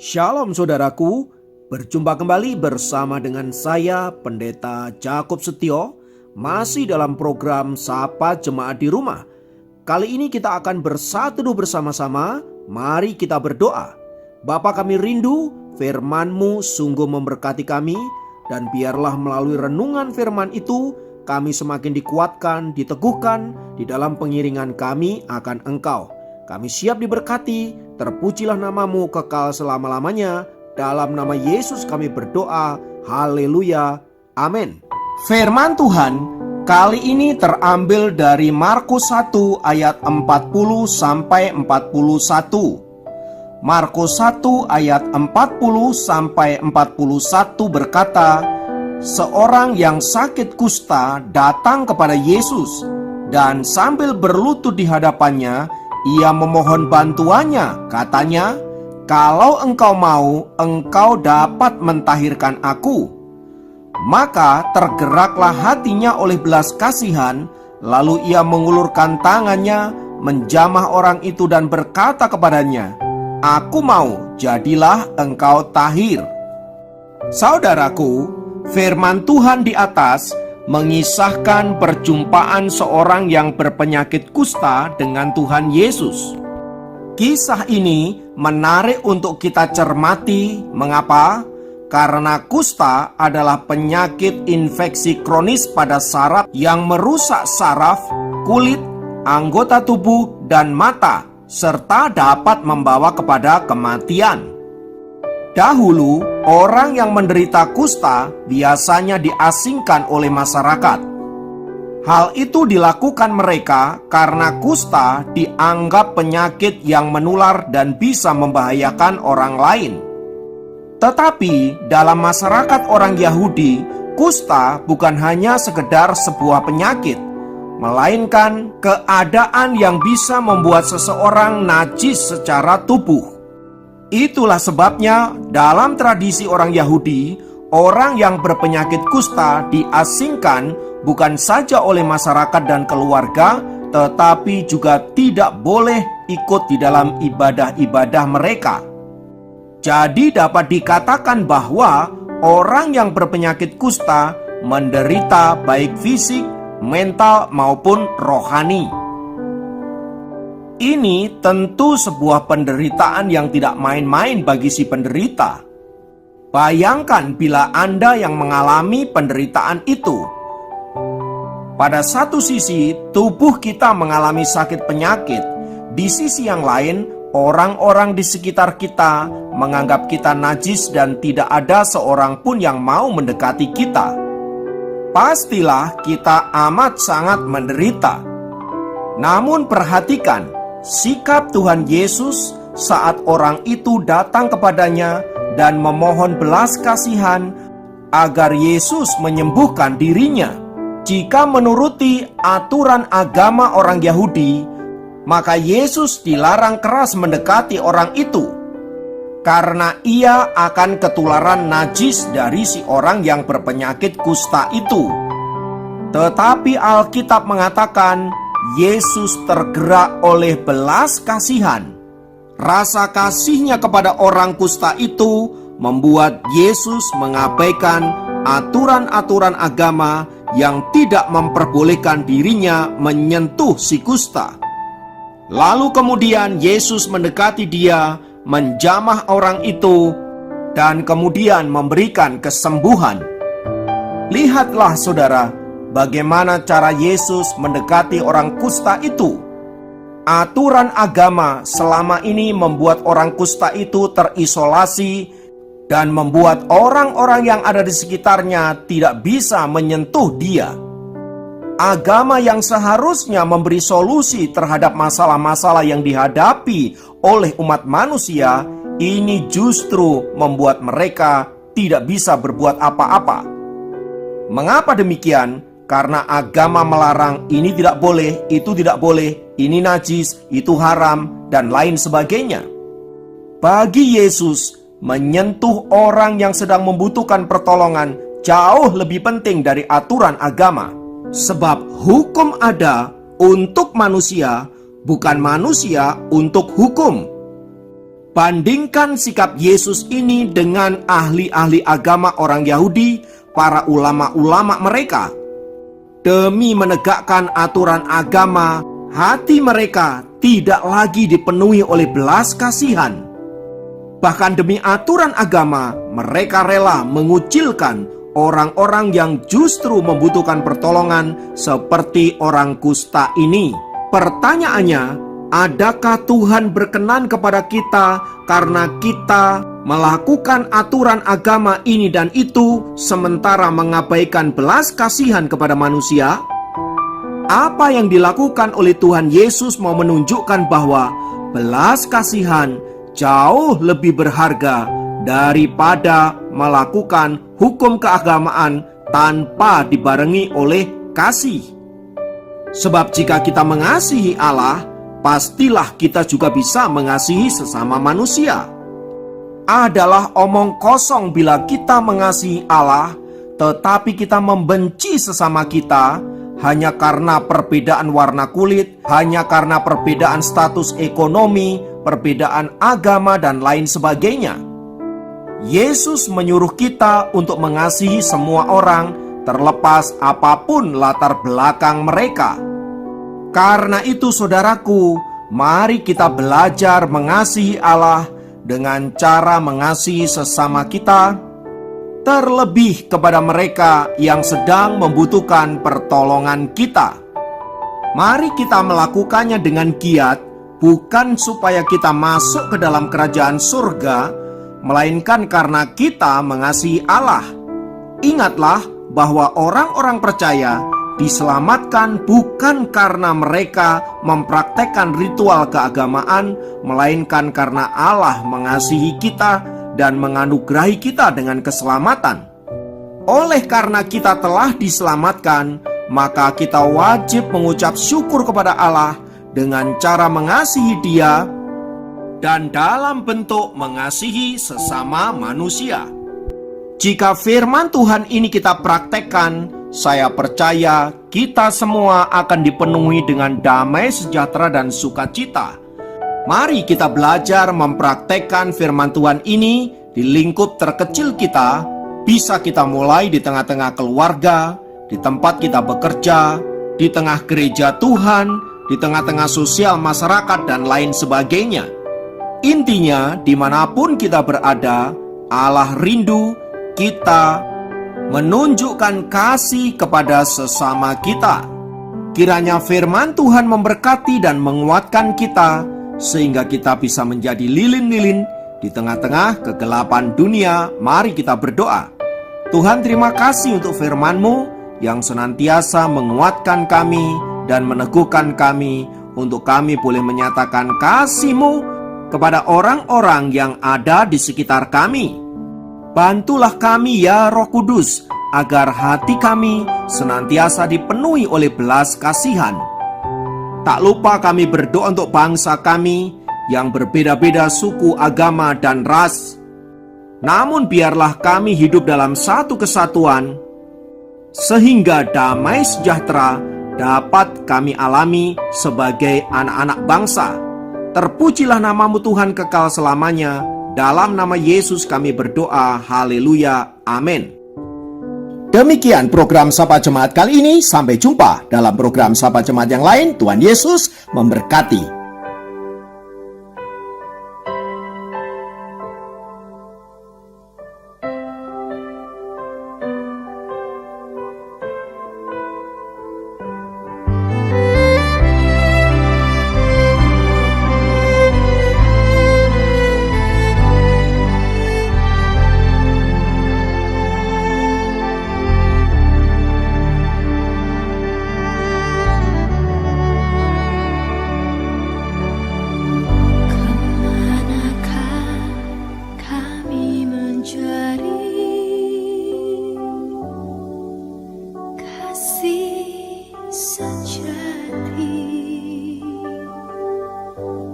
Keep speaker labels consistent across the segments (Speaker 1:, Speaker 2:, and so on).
Speaker 1: Shalom saudaraku, berjumpa kembali bersama dengan saya Pendeta Jakob Setio, masih dalam program Sapa Jemaat di Rumah. Kali ini kita akan bersatu bersama-sama, mari kita berdoa. Bapa kami rindu, firman-Mu sungguh memberkati kami, dan biarlah melalui renungan firman itu, kami semakin dikuatkan, diteguhkan di dalam pengiringan kami akan Engkau. Kami siap diberkati, terpujilah namamu kekal selama-lamanya. Dalam nama Yesus kami berdoa, haleluya, amin. Firman Tuhan kali ini terambil dari Markus 1 ayat 40 sampai 41. Markus 1 ayat 40 sampai 41 berkata, seorang yang sakit kusta datang kepada Yesus dan sambil berlutut di hadapannya, ia memohon bantuannya, katanya, "Kalau engkau mau, engkau dapat mentahirkan aku." Maka tergeraklah hatinya oleh belas kasihan, lalu ia mengulurkan tangannya, menjamah orang itu dan berkata kepadanya, "Aku mau, jadilah engkau tahir." Saudaraku, firman Tuhan di atas mengisahkan perjumpaan seorang yang berpenyakit kusta dengan Tuhan Yesus. Kisah ini menarik untuk kita cermati. Mengapa? Karena kusta adalah penyakit infeksi kronis pada saraf yang merusak saraf, kulit, anggota tubuh, dan mata, serta dapat membawa kepada kematian. Dahulu, orang yang menderita kusta biasanya diasingkan oleh masyarakat. Hal itu dilakukan mereka karena kusta dianggap penyakit yang menular dan bisa membahayakan orang lain. Tetapi dalam masyarakat orang Yahudi, kusta bukan hanya sekedar sebuah penyakit, melainkan keadaan yang bisa membuat seseorang najis secara tubuh. Itulah sebabnya dalam tradisi orang Yahudi, orang yang berpenyakit kusta diasingkan bukan saja oleh masyarakat dan keluarga, tetapi juga tidak boleh ikut di dalam ibadah-ibadah mereka. Jadi dapat dikatakan bahwa orang yang berpenyakit kusta menderita baik fisik, mental maupun rohani. Ini tentu sebuah penderitaan yang tidak main-main bagi si penderita. Bayangkan bila Anda yang mengalami penderitaan itu. Pada satu sisi, tubuh kita mengalami sakit penyakit. Di sisi yang lain, orang-orang di sekitar kita menganggap kita najis dan tidak ada seorang pun yang mau mendekati kita. Pastilah kita amat sangat menderita. Namun perhatikan sikap Tuhan Yesus saat orang itu datang kepadanya dan memohon belas kasihan agar Yesus menyembuhkan dirinya. Jika menuruti aturan agama orang Yahudi, maka Yesus dilarang keras mendekati orang itu, karena ia akan ketularan najis dari si orang yang berpenyakit kusta itu. Tetapi Alkitab mengatakan Yesus tergerak oleh belas kasihan. Rasa kasihnya kepada orang kusta itu membuat Yesus mengabaikan aturan-aturan agama yang tidak memperbolehkan dirinya menyentuh si kusta. Lalu kemudian Yesus mendekati dia, menjamah orang itu, dan kemudian memberikan kesembuhan. Lihatlah saudara, bagaimana cara Yesus mendekati orang kusta itu. Aturan agama selama ini membuat orang kusta itu terisolasi dan membuat orang-orang yang ada di sekitarnya tidak bisa menyentuh dia. Agama yang seharusnya memberi solusi terhadap masalah-masalah yang dihadapi oleh umat manusia, ini justru membuat mereka tidak bisa berbuat apa-apa. Mengapa demikian? Karena agama melarang ini tidak boleh, itu tidak boleh, ini najis, itu haram, dan lain sebagainya. Bagi Yesus, menyentuh orang yang sedang membutuhkan pertolongan jauh lebih penting dari aturan agama. Sebab hukum ada untuk manusia, bukan manusia untuk hukum. Bandingkan sikap Yesus ini dengan ahli-ahli agama orang Yahudi, para ulama-ulama mereka. Demi menegakkan aturan agama, hati mereka tidak lagi dipenuhi oleh belas kasihan. Bahkan demi aturan agama, mereka rela mengucilkan orang-orang yang justru membutuhkan pertolongan seperti orang kusta ini. Pertanyaannya, adakah Tuhan berkenan kepada kita karena kita melakukan aturan agama ini dan itu sementara mengabaikan belas kasihan kepada manusia? Apa yang dilakukan oleh Tuhan Yesus mau menunjukkan bahwa belas kasihan jauh lebih berharga daripada melakukan hukum keagamaan tanpa dibarengi oleh kasih. Sebab jika kita mengasihi Allah, pastilah kita juga bisa mengasihi sesama manusia. Adalah omong kosong bila kita mengasihi Allah, tetapi kita membenci sesama kita hanya karena perbedaan warna kulit, hanya karena perbedaan status ekonomi, perbedaan agama, dan lain sebagainya. Yesus menyuruh kita untuk mengasihi semua orang, terlepas apapun latar belakang mereka. Karena itu, saudaraku, mari kita belajar mengasihi Allah dengan cara mengasihi sesama kita, terlebih kepada mereka yang sedang membutuhkan pertolongan kita. Mari kita melakukannya dengan giat, bukan supaya kita masuk ke dalam kerajaan surga, melainkan karena kita mengasihi Allah. Ingatlah bahwa orang-orang percaya diselamatkan bukan karena mereka mempraktekkan ritual keagamaan, melainkan karena Allah mengasihi kita dan menganugerahi kita dengan keselamatan. Oleh karena kita telah diselamatkan, maka kita wajib mengucap syukur kepada Allah dengan cara mengasihi Dia dan dalam bentuk mengasihi sesama manusia. Jika firman Tuhan ini kita praktekkan, saya percaya kita semua akan dipenuhi dengan damai sejahtera dan sukacita. Mari kita belajar mempraktekkan firman Tuhan ini di lingkup terkecil kita. Bisa kita mulai di tengah-tengah keluarga, di tempat kita bekerja, di tengah gereja Tuhan, di tengah-tengah sosial masyarakat, dan lain sebagainya. Intinya, dimanapun kita berada, Allah rindu kita menunjukkan kasih kepada sesama kita. Kiranya firman Tuhan memberkati dan menguatkan kita, sehingga kita bisa menjadi lilin-lilin di tengah-tengah kegelapan dunia. Mari kita berdoa. Tuhan, terima kasih untuk firman-Mu yang senantiasa menguatkan kami dan meneguhkan kami untuk kami boleh menyatakan kasih-Mu kepada orang-orang yang ada di sekitar kami. Bantulah kami ya Roh Kudus, agar hati kami senantiasa dipenuhi oleh belas kasihan. Tak lupa kami berdoa untuk bangsa kami yang berbeda-beda suku, agama, dan ras. Namun biarlah kami hidup dalam satu kesatuan, sehingga damai sejahtera dapat kami alami sebagai anak-anak bangsa. Terpujilah nama-Mu Tuhan kekal selamanya. Dalam nama Yesus kami berdoa. Haleluya. Amin. Demikian program Sapa Jemaat kali ini. Sampai jumpa dalam program Sapa Jemaat yang lain. Tuhan Yesus memberkati.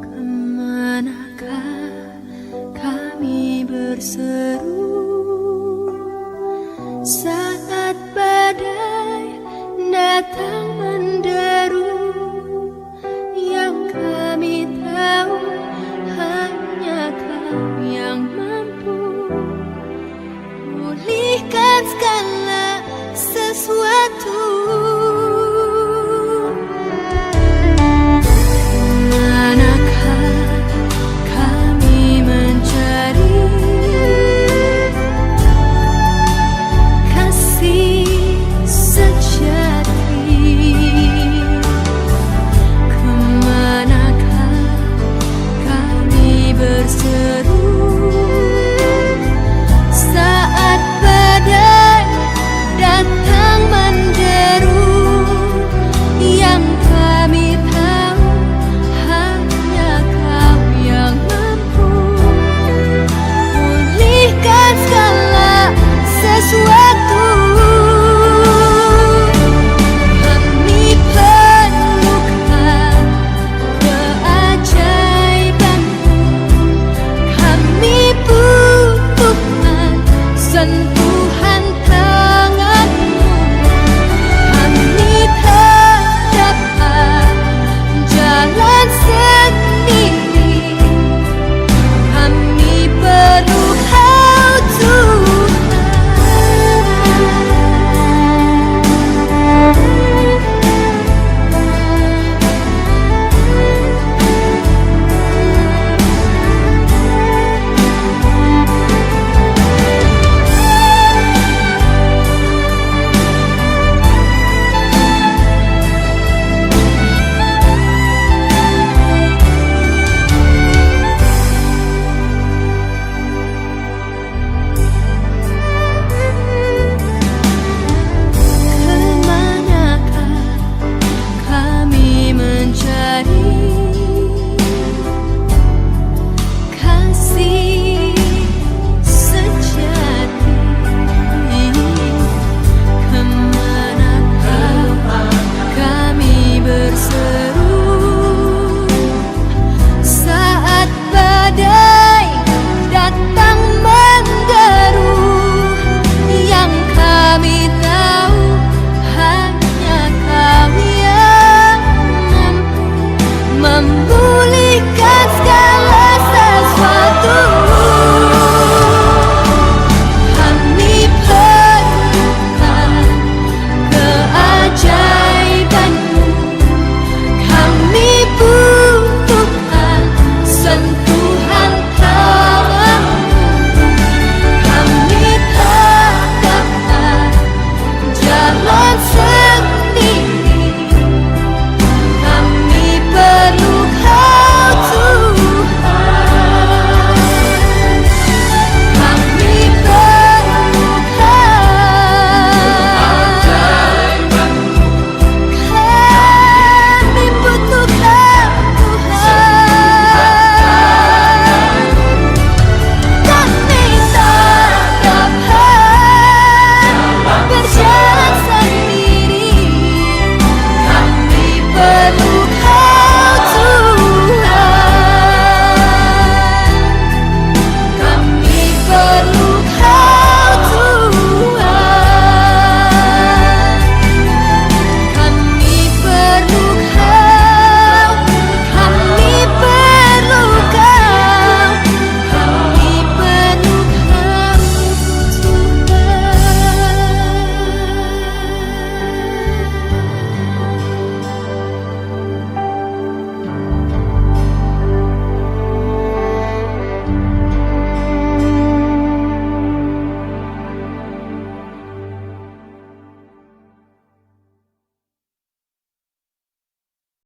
Speaker 2: Kemanakah kami bersama?